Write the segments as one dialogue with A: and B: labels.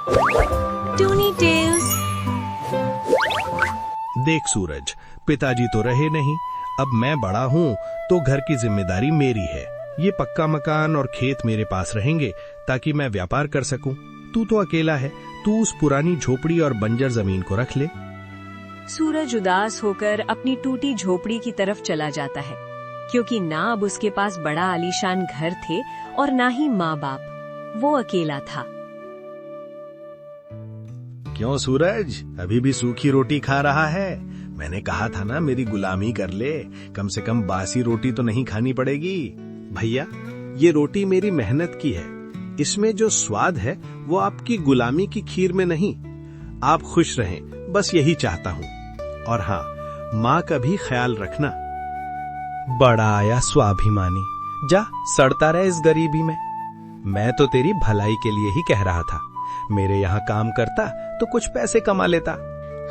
A: टूनी tales.
B: देख सूरज, पिताजी तो रहे नहीं, अब मैं बड़ा हूँ तो घर की जिम्मेदारी मेरी है। ये पक्का मकान और खेत मेरे पास रहेंगे ताकि मैं व्यापार कर सकूं। तू तो अकेला है, तू उस पुरानी झोपड़ी और बंजर जमीन को रख ले।
A: सूरज उदास होकर अपनी टूटी झोपड़ी की तरफ चला जाता है, क्योंकि ना अब उसके पास बड़ा आलीशान घर थे और ना ही माँ बाप। वो अकेला था।
B: क्यों सूरज, अभी भी सूखी रोटी खा रहा है? मैंने कहा था ना मेरी गुलामी कर ले, कम से कम बासी रोटी तो नहीं खानी पड़ेगी। भैया, ये रोटी मेरी मेहनत की है, इसमें जो स्वाद है वो आपकी गुलामी की खीर में नहीं। आप खुश रहें, बस यही चाहता हूँ। और हाँ, माँ का भी ख्याल रखना। बड़ा आया स्वाभिमानी, जा सड़ता रहे इस गरीबी में। मैं तो तेरी भलाई के लिए ही कह रहा था, मेरे यहाँ काम करता तो कुछ पैसे कमा लेता।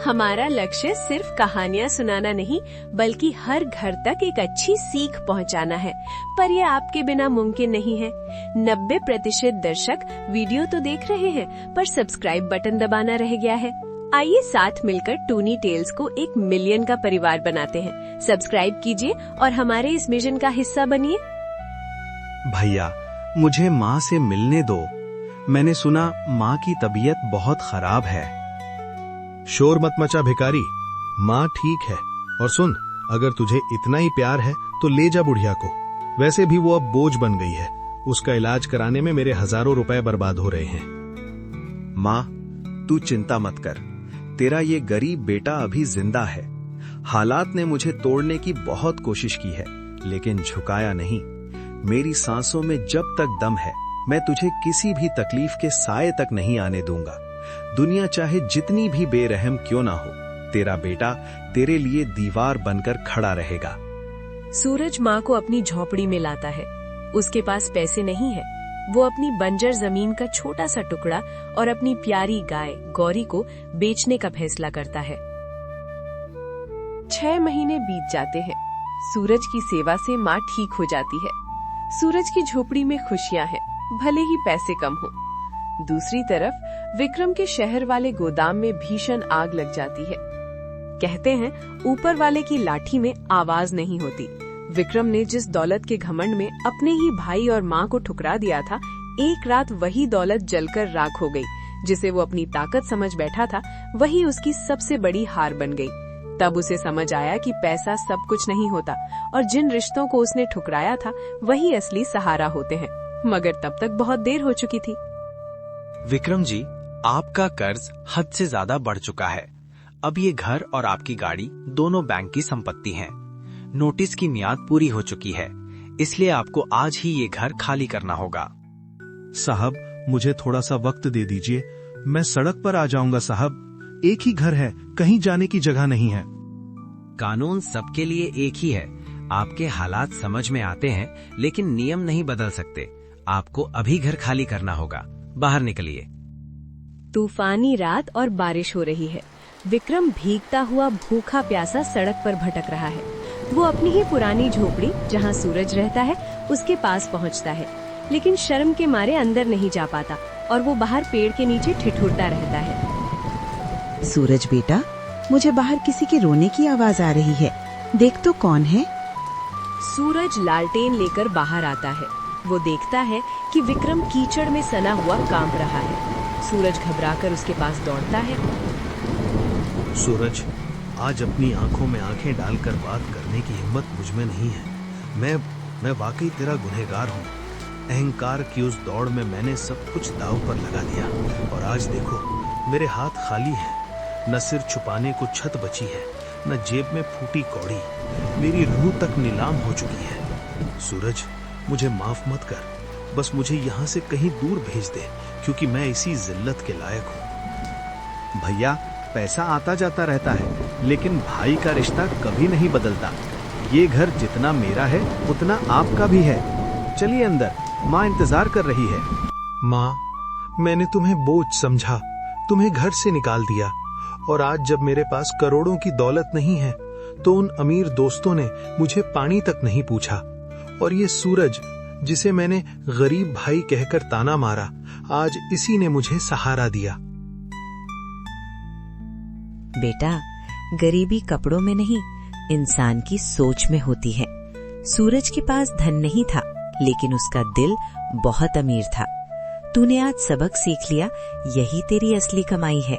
A: हमारा लक्ष्य सिर्फ कहानियाँ सुनाना नहीं, बल्कि हर घर तक एक अच्छी सीख पहुँचाना है। पर यह आपके बिना मुमकिन नहीं है। 90% दर्शक वीडियो तो देख रहे हैं, पर सब्सक्राइब बटन दबाना रह गया है। आइए साथ मिलकर टूनी टेल्स को 1 मिलियन का परिवार बनाते हैं। सब्सक्राइब कीजिए और हमारे इस मिशन का हिस्सा बनिए।
B: भैया, मुझे माँ से मिलने दो। मैंने सुना माँ की तबीयत बहुत खराब है। शोर मत मचा भिखारी, माँ ठीक है। और सुन, अगर तुझे इतना ही प्यार है तो ले जा बुढ़िया को। वैसे भी वो अब बोझ बन गई है, उसका इलाज कराने में मेरे हजारों रुपए बर्बाद हो रहे हैं।
C: माँ, तू चिंता मत कर, तेरा ये गरीब बेटा अभी जिंदा है। हालात ने मुझे तोड़ने की बहुत कोशिश की है, लेकिन झुकाया नहीं। मेरी सांसों में जब तक दम है, मैं तुझे किसी भी तकलीफ के साए तक नहीं आने दूंगा। दुनिया चाहे जितनी भी बेरहम क्यों ना हो, तेरा बेटा तेरे लिए दीवार बनकर खड़ा रहेगा।
A: सूरज माँ को अपनी झोपड़ी में लाता है। उसके पास पैसे नहीं है। वो अपनी बंजर जमीन का छोटा सा टुकड़ा और अपनी प्यारी गाय गौरी को बेचने का फैसला करता है। 6 महीने बीत जाते हैं। सूरज की सेवा से माँ ठीक हो जाती है। सूरज की झोपड़ी में खुशियां हैं, भले ही पैसे कम हो। दूसरी तरफ विक्रम के शहर वाले गोदाम में भीषण आग लग जाती है। कहते हैं ऊपर वाले की लाठी में आवाज नहीं होती। विक्रम ने जिस दौलत के घमंड में अपने ही भाई और माँ को ठुकरा दिया था, एक रात वही दौलत जलकर राख हो गई। जिसे वो अपनी ताकत समझ बैठा था, वही उसकी सबसे बड़ी हार बन गई। तब उसे समझ आया कि पैसा सब कुछ नहीं होता और जिन रिश्तों को उसने ठुकराया था वही असली सहारा होते हैं। मगर तब तक बहुत देर हो चुकी थी।
C: विक्रम जी, आपका कर्ज हद से ज्यादा बढ़ चुका है। अब ये घर और आपकी गाड़ी दोनों बैंक की संपत्ति हैं। नोटिस की मियाद पूरी हो चुकी है, इसलिए आपको आज ही ये घर खाली करना होगा।
B: साहब, मुझे थोड़ा सा वक्त दे दीजिए, मैं सड़क पर आ जाऊंगा साहब। एक ही घर है, कहीं जाने की जगह नहीं है।
D: कानून सबके लिए एक ही है। आपके हालात समझ में आते हैं, लेकिन नियम नहीं बदल सकते। आपको अभी घर खाली करना होगा। बाहर निकलिए।
A: तूफानी रात और बारिश हो रही है। विक्रम भीगता हुआ भूखा प्यासा सड़क पर भटक रहा है। वो अपनी ही पुरानी झोपड़ी जहाँ सूरज रहता है उसके पास पहुँचता है, लेकिन शर्म के मारे अंदर नहीं जा पाता और वो बाहर पेड़ के नीचे ठिठुरता रहता है।
E: सूरज बेटा, मुझे बाहर किसी के रोने की आवाज आ रही है, देख तो कौन है।
A: सूरज लालटेन लेकर बाहर आता है। वो देखता है कि विक्रम कीचड़ में सना हुआ कांप रहा है। सूरज घबराकर उसके पास दौड़ता है।
B: सूरज, आज अपनी आंखों में आंखें डालकर बात करने की हिम्मत मुझ में नहीं है। मैं वाकई तेरा गुनहगार हूँ। अहंकार की उस दौड़ में मैंने सब कुछ दांव पर लगा दिया और आज देखो मेरे हाथ खाली हैं। न सिर छुपाने को छत बची है, न जेब में फूटी कौड़ी। मेरी रूह तक नीलाम हो चुकी है। सूरज, मुझे माफ मत कर, बस मुझे यहाँ से कहीं दूर भेज दे, क्योंकि मैं इसी जिल्लत के लायक हूँ।
C: भैया, पैसा आता जाता रहता है, लेकिन भाई का रिश्ता कभी नहीं बदलता। ये घर जितना मेरा है उतना आपका भी है। चलिए अंदर, माँ इंतजार कर रही है।
B: माँ, मैंने तुम्हें बोझ समझा, तुम्हें घर से निकाल दिया, और आज जब मेरे पास करोड़ों की दौलत नहीं है तो उन अमीर दोस्तों ने मुझे पानी तक नहीं पूछा। और ये सूरज, जिसे मैंने गरीब भाई कहकर ताना मारा, आज इसी ने मुझे सहारा दिया।
F: बेटा, गरीबी कपड़ों में नहीं, इंसान की सोच में होती है। सूरज के पास धन नहीं था, लेकिन उसका दिल बहुत अमीर था। तूने आज सबक सीख लिया, यही तेरी असली कमाई है।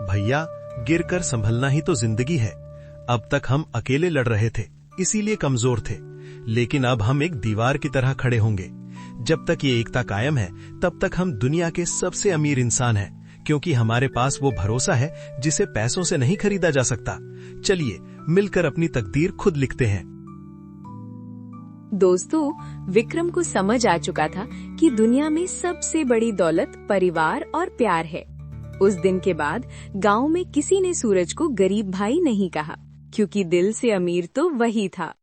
B: भैया, गिरकर संभलना ही तो जिंदगी है। अब तक हम अकेले लड़ रहे थे, इसीलिए कमजोर थे, लेकिन अब हम एक दीवार की तरह खड़े होंगे। जब तक ये एकता कायम है, तब तक हम दुनिया के सबसे अमीर इंसान हैं, क्योंकि हमारे पास वो भरोसा है जिसे पैसों से नहीं खरीदा जा सकता। चलिए मिलकर अपनी तकदीर खुद लिखते हैं।
A: दोस्तों, विक्रम को समझ आ चुका था कि दुनिया में सबसे बड़ी दौलत परिवार और प्यार है। उस दिन के बाद गांव में किसी ने सूरज को गरीब भाई नहीं कहा, क्योंकि दिल से अमीर तो वही था।